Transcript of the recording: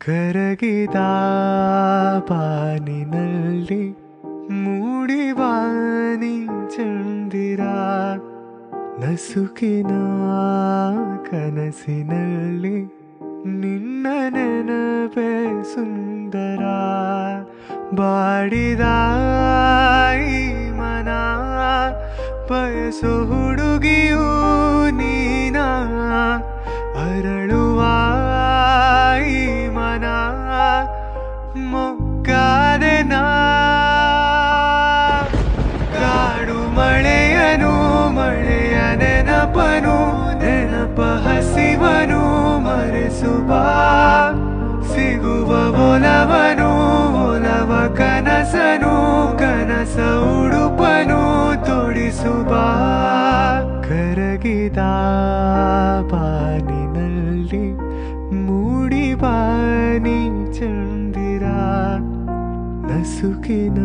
ಕರಗಿದ ಬಾನಿನಲ್ಲಿ ಮೂಡಿವಾನಿ ಚಂದಿರ ನಸುಕಿನ ಕನಸಿನಲ್ಲಿ ನಿನ್ನ ನೆನಪೆ ಸುಂದರ ಬಾಡಿದ ಈ ಮನ ಬಯಸೋ ಹುಡುಗಿಯೂ ನೀನ ಅರಳುವ ಈ ಮನ ಮೊಗ್ಗಾದೆ ನಾ ಕಾಡು ಮಳೆಯನು ಮಳೆಯ ನೆನಪನು ನೆನಪ ಹಸಿವನು ಮರೆಸುವ ಸಿಗುವ ಒಲವನು ಒಲವ ಕನಸನು ಕನಸ ಉಡುಪನು ತೊಡಿಸುವ ಕರಗಿದ ಬಾನಿನಲ್ಲಿ ಮೂಡಿವಾನಿ ಚಂದಿರ ನಸುಕಿನ